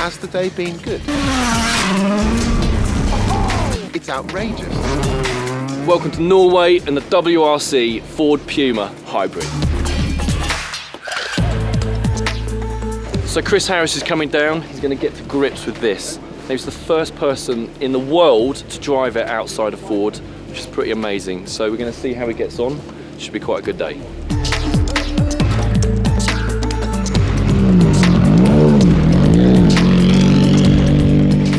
Has the day been good? It's outrageous. Welcome to Norway and the WRC Ford Puma Hybrid. So Chris Harris is coming down. He's going to get to grips with this. He was the first person in the world to drive it outside of Ford, which is pretty amazing. So we're going to see how he gets on. Should be quite a good day.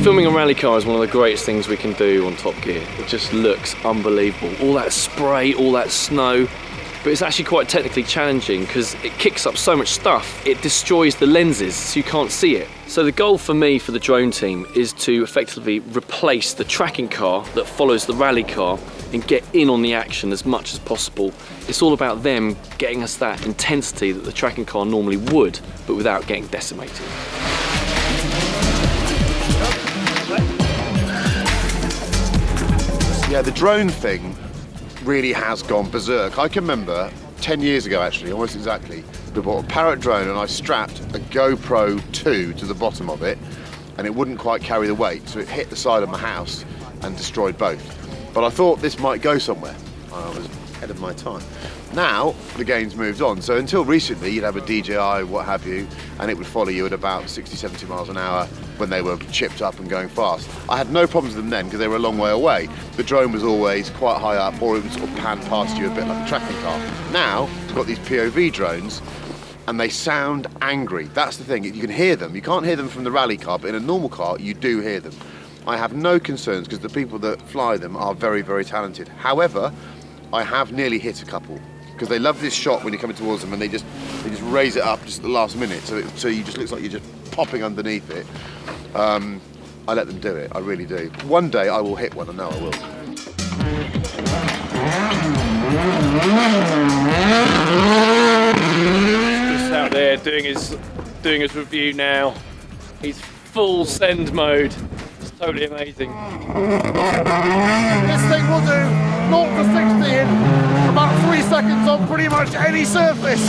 Filming a rally car is one of the greatest things we can do on Top Gear. It just looks unbelievable. All that spray, all that snow. But it's actually quite technically challenging because it kicks up so much stuff, it destroys the lenses so you can't see it. So the goal for me, for the drone team, is to effectively replace the tracking car that follows the rally car and get in on the action as much as possible. It's all about them getting us that intensity that the tracking car normally would, but without getting decimated. Yeah, the drone thing really has gone berserk. I can remember 10 years ago, actually, almost exactly, we bought a Parrot drone and I strapped a GoPro 2 to the bottom of it and it wouldn't quite carry the weight, so it hit the side of my house and destroyed both. But I thought this might go somewhere. I was ahead of my time. Now, the game's moved on. So until recently, you'd have a DJI, what have you, and it would follow you at about 60, 70 miles an hour when they were chipped up and going fast. I had no problems with them then because they were a long way away. The drone was always quite high up, or it would sort of pan past you a bit like a tracking car. Now, we've got these POV drones, and they sound angry. That's the thing, you can hear them. You can't hear them from the rally car, but in a normal car, you do hear them. I have no concerns because the people that fly them are very, very talented. However, I have nearly hit a couple because they love this shot when you're coming towards them and they just raise it up just at the last minute, so you just looks like you're just popping underneath it. I let them do it, I really do. One day I will hit one, I know I will. Just out there doing his review now. He's full send mode. It's totally amazing. This thing will do 0 to 60 in about 3 seconds on pretty much any surface.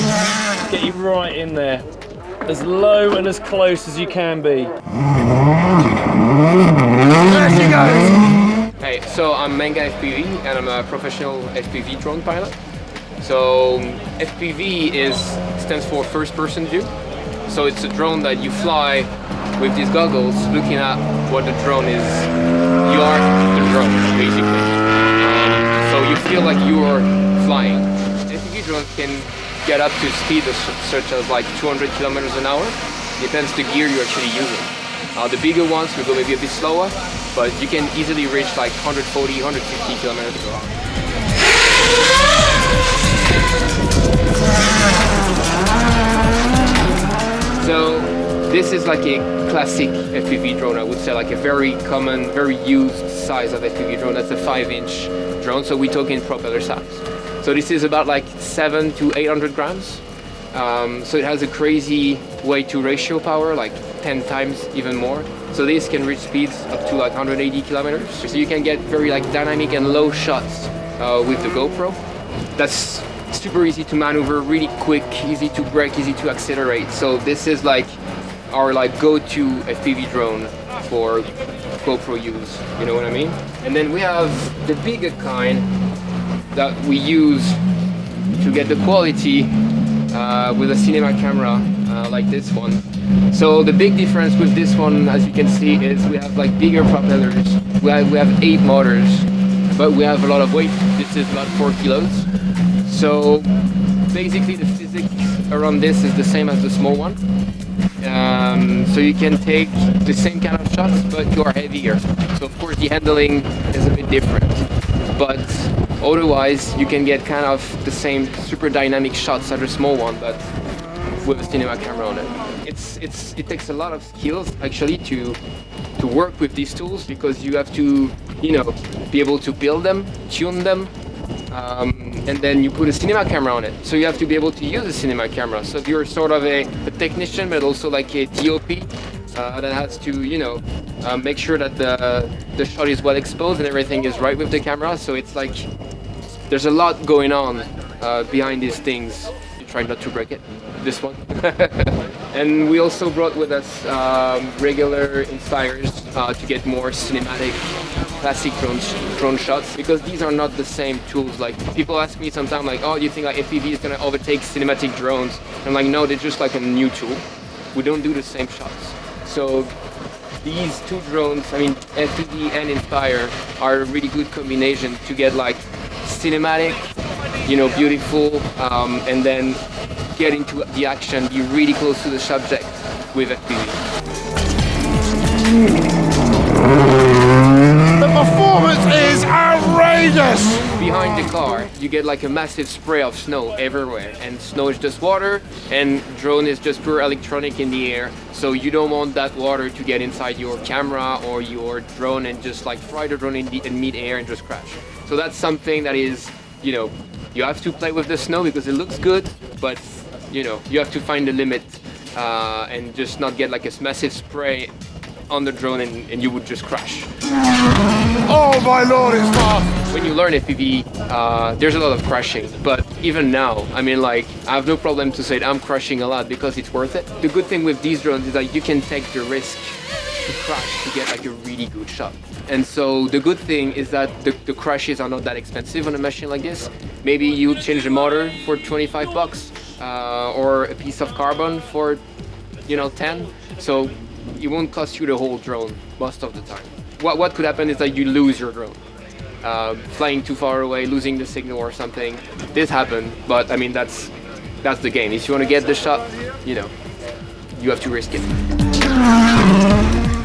Get you right in there. As low and as close as you can be. There she goes. Hey, so I'm Manga FPV and I'm a professional FPV drone pilot. So FPV stands for first person view. So it's a drone that you fly with these goggles looking at what the drone is. You are the drone, basically. So you feel like you're flying. FPV drones can get up to speeds such as like 200 kilometers an hour. Depends the gear you're actually using. The bigger ones will go maybe a bit slower, but you can easily reach like 140, 150 kilometers per hour. So this is like a classic FPV drone, I would say, like a very common, very used size of FPV drone. That's a 5-inch drone, so we're talking propeller size. So this is about like 700 to 800 grams. So it has a crazy weight to ratio power, like 10 times even more. So this can reach speeds up to like 180 kilometers. So you can get very like dynamic and low shots with the GoPro. That's super easy to maneuver, really quick, easy to brake, easy to accelerate. So this is like our like go-to FPV drone for GoPro use, you know what I mean? And then we have the bigger kind that we use to get the quality with a cinema camera like this one. So the big difference with this one, as you can see, is we have like bigger propellers. We have 8 motors, but we have a lot of weight. This is about 4 kilos. So basically the physics around this is the same as the small one. So you can take the same kind of shots, but you are heavier. So of course the handling is a bit different. But otherwise you can get kind of the same super dynamic shots as a small one, but with a cinema camera on it. It takes a lot of skills actually to work with these tools, because you have to, you know, be able to build them, tune them, and then you put a cinema camera on it. So you have to be able to use a cinema camera. So you're sort of a technician, but also like a DOP that has to, you know, make sure that the shot is well exposed and everything is right with the camera. So it's like there's a lot going on behind these things. You try not to break it. This one. And we also brought with us regular Inspires to get more cinematic, classic drone shots, because these are not the same tools. Like, people ask me sometimes, like, oh, do you think like FPV is gonna overtake cinematic drones? I'm like, no, they're just like a new tool. We don't do the same shots. So these two drones, I mean, FPV and Inspire, are a really good combination to get like cinematic, you know, beautiful, and then get into the action, be really close to the subject with FPV. The performance is outrageous! Behind the car, you get like a massive spray of snow everywhere, and snow is just water, and drone is just pure electronic in the air, so you don't want that water to get inside your camera or your drone and just like fry the drone in mid-air and just crash. So that's something that is, you know, you have to play with the snow because it looks good, but you know, you have to find the limit and just not get like a massive spray on the drone and you would just crash. Oh my lord, it's fast! When you learn FPV, there's a lot of crashing, but even now, I mean, like, I have no problem to say that I'm crashing a lot because it's worth it. The good thing with these drones is that you can take the risk to crash to get like a really good shot. And so the good thing is that the crashes are not that expensive on a machine like this. Maybe you change the motor for 25 bucks or a piece of carbon for, you know, 10. So it won't cost you the whole drone most of the time. What could happen is that you lose your drone. Flying too far away, losing the signal or something. This happened, but I mean, that's the game. If you want to get the shot, you know, you have to risk it.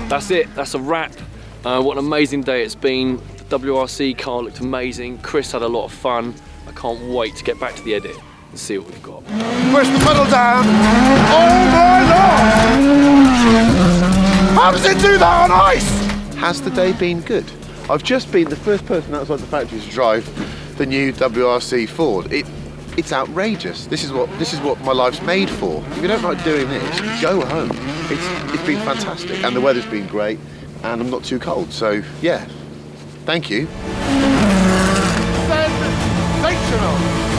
That's it, that's a wrap. What an amazing day it's been. The WRC car looked amazing. Chris had a lot of fun. I can't wait to get back to the edit and see what we've got. Push the pedal down. Oh my lord! How does it do that on ice? Has the day been good? I've just been the first person outside the factory to drive the new WRC Ford. It's outrageous. This is what my life's made for. If you don't like doing this, go home. It's been fantastic, and the weather's been great, and I'm not too cold. So yeah, thank you. Sensational!